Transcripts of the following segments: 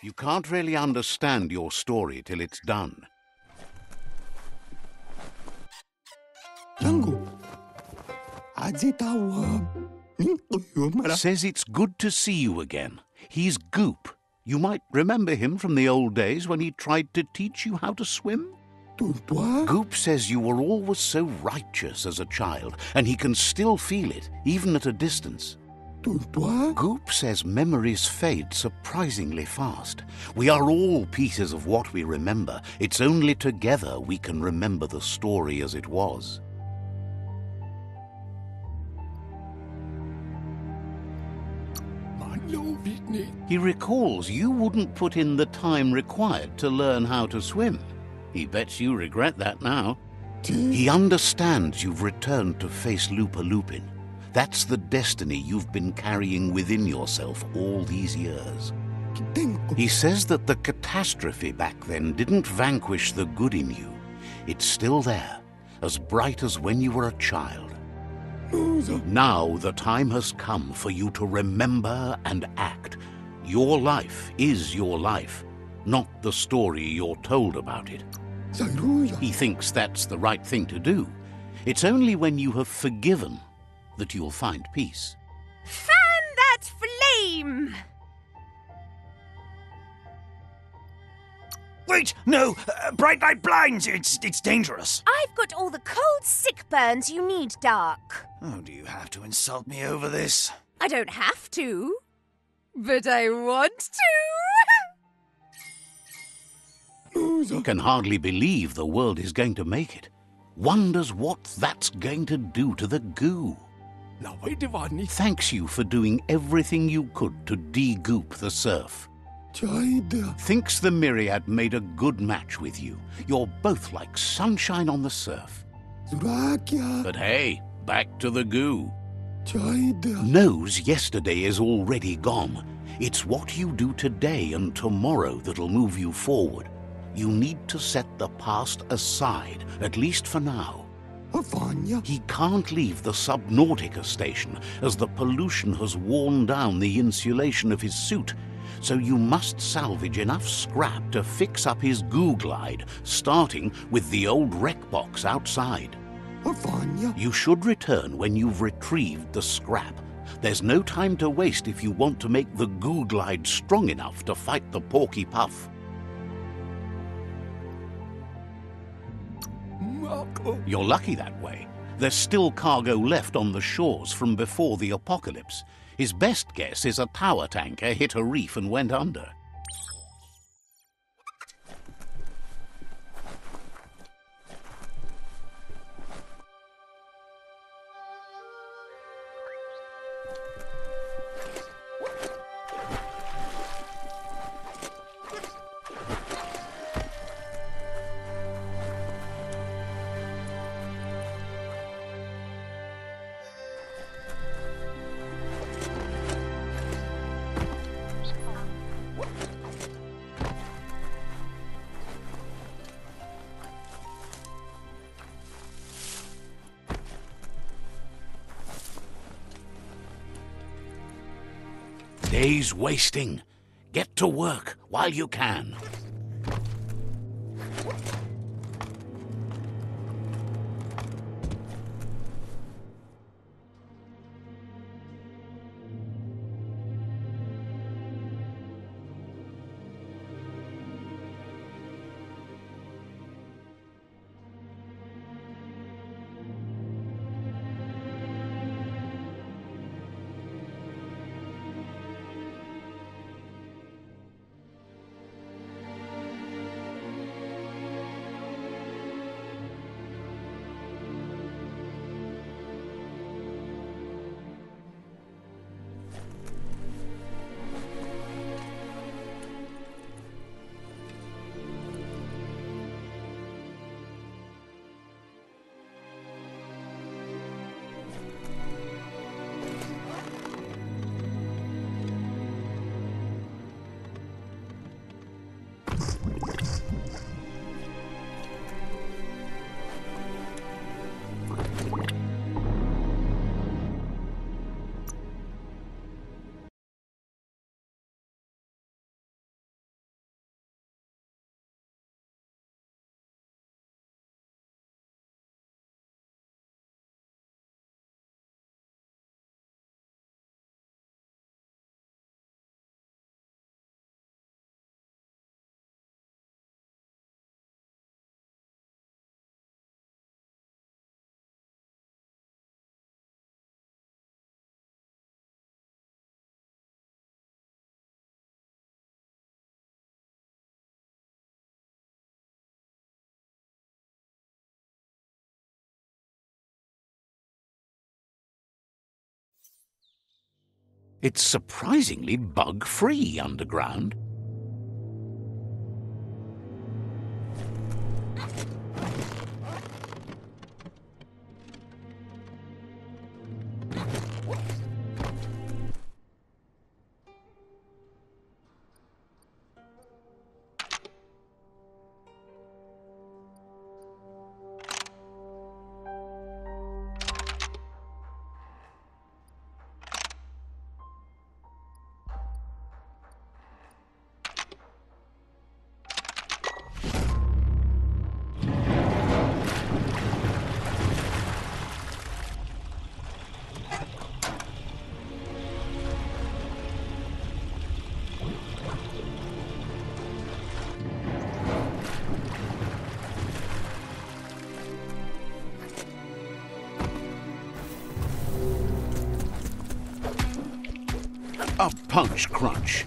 You can't really understand your story till it's done. Says it's good to see you again. He's Goop. You might remember him from the old days when he tried to teach you how to swim. Goop says you were always so righteous as a child, and he can still feel it, even at a distance. Goop says memories fade surprisingly fast. We are all pieces of what we remember. It's only together we can remember the story as it was. He recalls you wouldn't put in the time required to learn how to swim. He bets you regret that now. He understands you've returned to face Loopa-Loopin. That's the destiny you've been carrying within yourself all these years. He says that the catastrophe back then didn't vanquish the good in you. It's still there, as bright as when you were a child. Now the time has come for you to remember and act. Your life is your life, not the story you're told about it. He thinks that's the right thing to do. It's only when you have forgiven that you'll find peace. Fan that flame! Wait, no! Bright light blinds! It's dangerous! I've got all the cold sick burns you need, Dark. Oh, do you have to insult me over this? I don't have to, but I want to. Can hardly believe the world is going to make it. Wonders what that's going to do to the goo. Thanks you for doing everything you could to de-goop the surf. Thinks the Myriad made a good match with you. You're both like sunshine on the surf. But hey, back to the goo. Knows yesterday is already gone. It's what you do today and tomorrow that'll move you forward. You need to set the past aside, at least for now. He can't leave the Subnautica station, as the pollution has worn down the insulation of his suit, so you must salvage enough scrap to fix up his goo glide, starting with the old wreck box outside. You should return when you've retrieved the scrap. There's no time to waste if you want to make the goo glide strong enough to fight the Porky Puff. You're lucky that way. There's still cargo left on the shores from before the apocalypse. His best guess is a power tanker hit a reef and went under. Day's wasting. Get to work while you can. It's surprisingly bug-free underground. A punch crunch.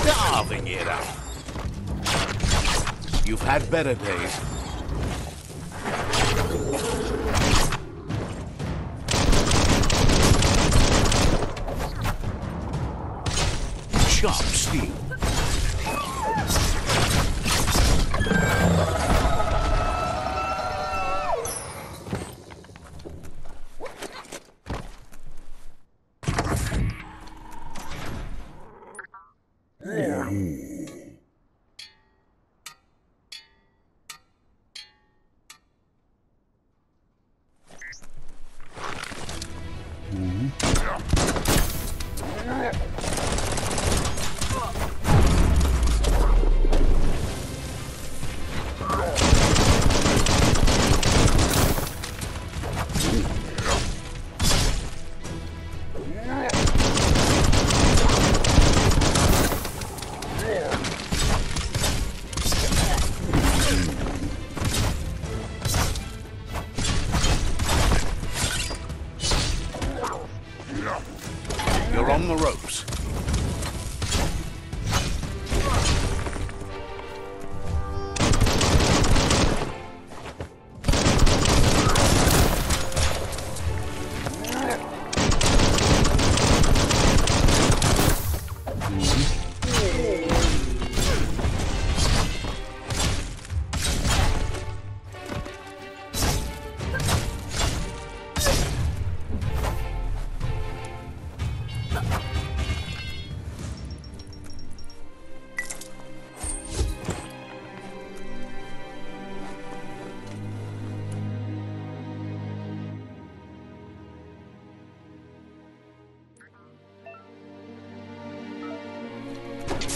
Carving it up. You've had better days. Sharp steel. You're on the ropes.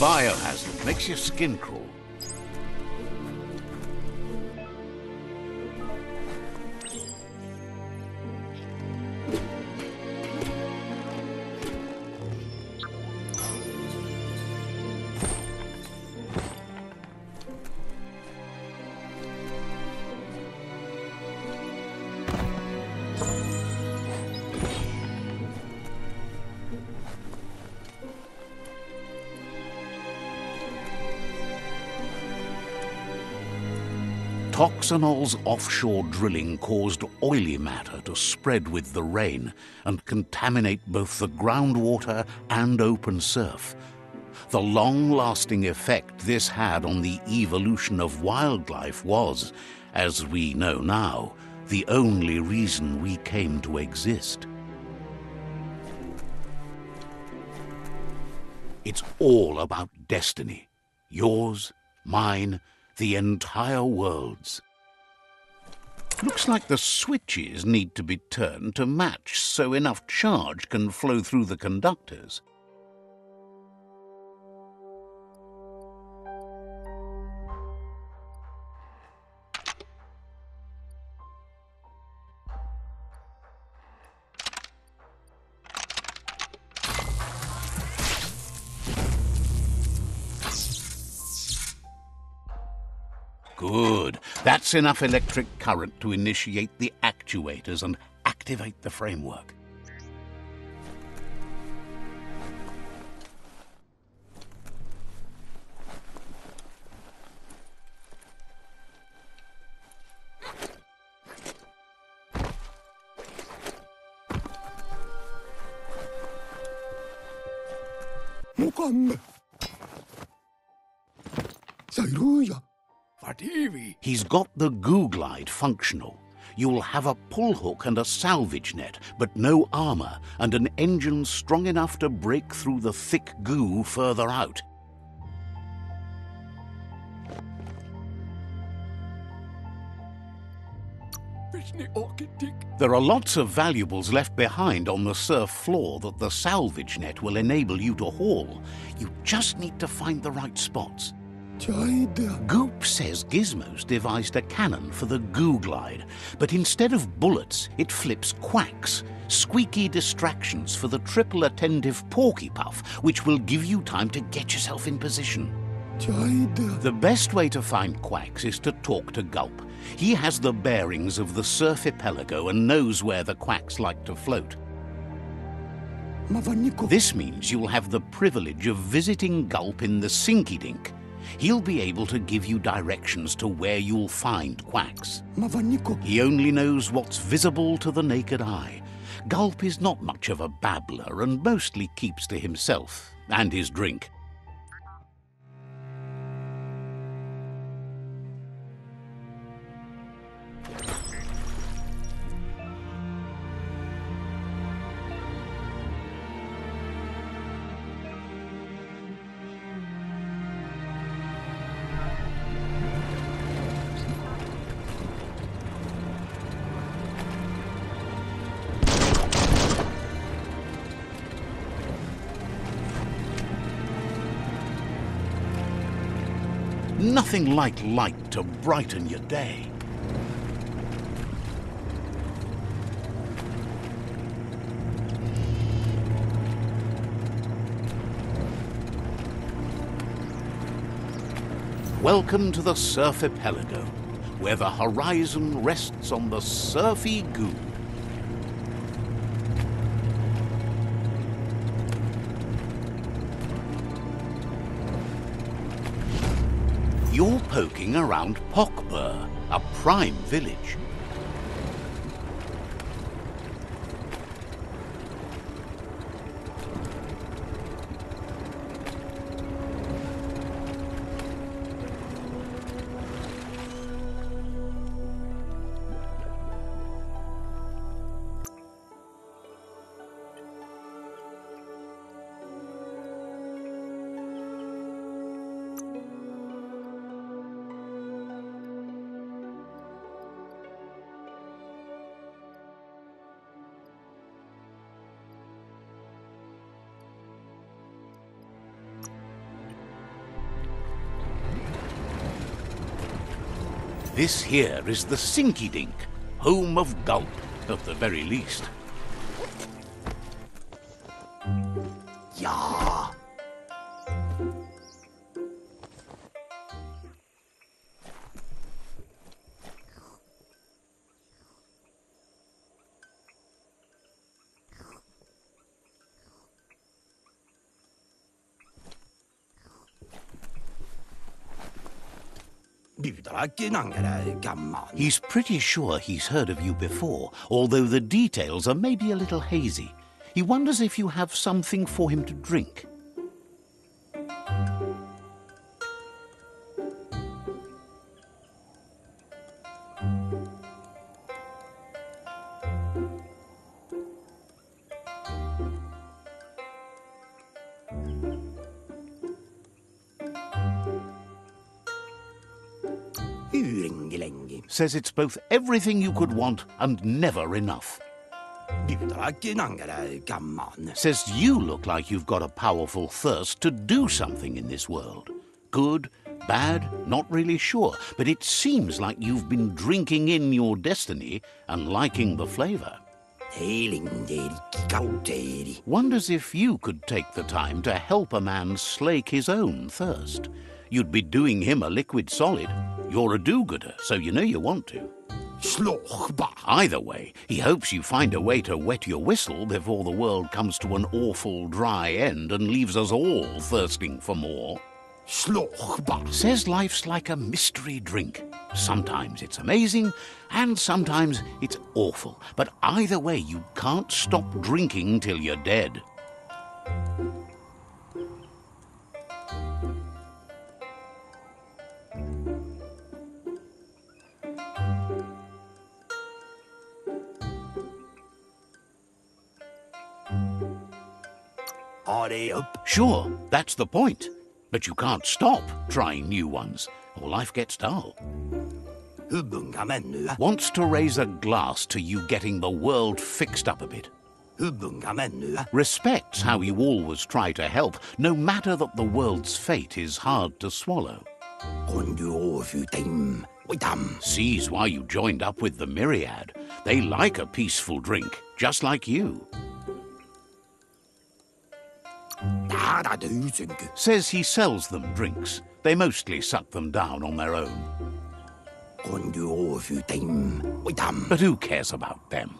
Biohazard makes your skin crawl. Toxanol's offshore drilling caused oily matter to spread with the rain and contaminate both the groundwater and open surf. The long-lasting effect this had on the evolution of wildlife was, as we know now, the only reason we came to exist. It's all about destiny. Yours, mine, the entire world's. Looks like the switches need to be turned to match so enough charge can flow through the conductors. Good. That's enough electric current to initiate the actuators and activate the framework. He's got the goo glide functional. You'll have a pull hook and a salvage net, but no armor, and an engine strong enough to break through the thick goo further out. There are lots of valuables left behind on the surf floor that the salvage net will enable you to haul. You just need to find the right spots. Goop says Gizmo's devised a cannon for the goo glide, but instead of bullets, it flips quacks, squeaky distractions for the triple attentive porky puff, which will give you time to get yourself in position. The best way to find quacks is to talk to Gulp. He has the bearings of the surf archipelago and knows where the quacks like to float. This means you'll have the privilege of visiting Gulp in the Sinky Dink. He'll be able to give you directions to where you'll find quacks. He only knows what's visible to the naked eye. Gulp is not much of a babbler and mostly keeps to himself and his drink. Nothing like light to brighten your day. Welcome to the surf archipelago, where the horizon rests on the surfy goo. You're poking around Pokbur, a prime village. This here is the Sinky Dink, home of Gulp, at the very least. Ja. He's pretty sure he's heard of you before, although the details are maybe a little hazy. He wonders if you have something for him to drink. Says it's both everything you could want and never enough. Says you look like you've got a powerful thirst to do something in this world. Good, bad, not really sure, but it seems like you've been drinking in your destiny and liking the flavor. Wonders if you could take the time to help a man slake his own thirst. You'd be doing him a liquid solid. You're a do-gooder, so you know you want to. Either way, he hopes you find a way to wet your whistle before the world comes to an awful dry end and leaves us all thirsting for more. Says life's like a mystery drink. Sometimes it's amazing, and sometimes it's awful. But either way, you can't stop drinking till you're dead. Sure, that's the point. But you can't stop trying new ones, or life gets dull. Wants to raise a glass to you getting the world fixed up a bit. Respects how you always try to help, no matter that the world's fate is hard to swallow. Sees why you joined up with the myriad. They like a peaceful drink, just like you. Says he sells them drinks. They mostly suck them down on their own. But who cares about them?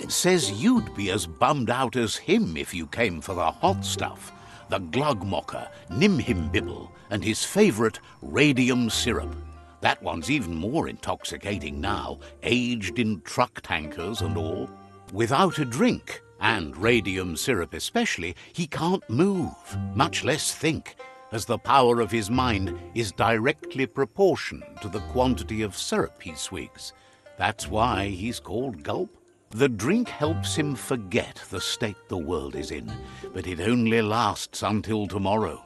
Says you'd be as bummed out as him if you came for the hot stuff. The glugmocker, nimhimbibble, and his favourite radium syrup. That one's even more intoxicating now, aged in truck tankers and all. Without a drink, and radium syrup especially, he can't move, much less think, as the power of his mind is directly proportioned to the quantity of syrup he swigs. That's why he's called Gulp. The drink helps him forget the state the world is in, but it only lasts until tomorrow.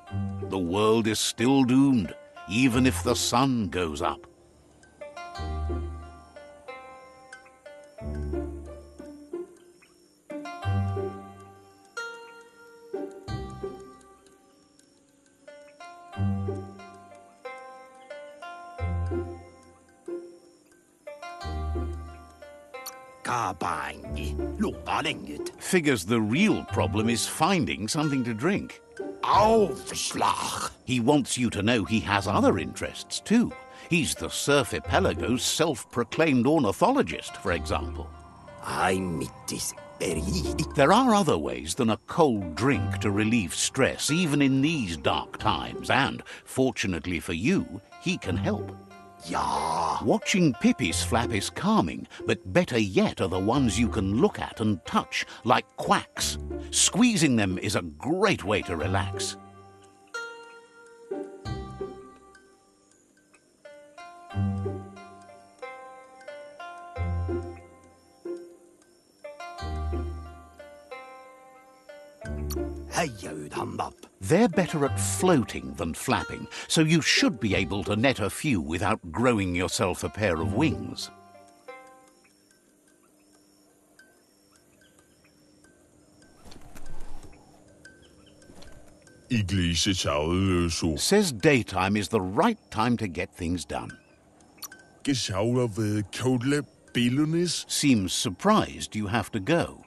The world is still doomed, even if the sun goes up. Figures the real problem is finding something to drink. He wants you to know he has other interests too. He's the Surfipelago's self-proclaimed ornithologist, for example. There are other ways than a cold drink to relieve stress, even in these dark times, and, fortunately for you, he can help. Watching Pippi's flap is calming, but better yet are the ones you can look at and touch, like quacks. Squeezing them is a great way to relax. They're better at floating than flapping, so you should be able to net a few without growing yourself a pair of wings. Iglesia så. Says daytime is the right time to get things done. Geschaut ved kodle billunis. Seems surprised you have to go.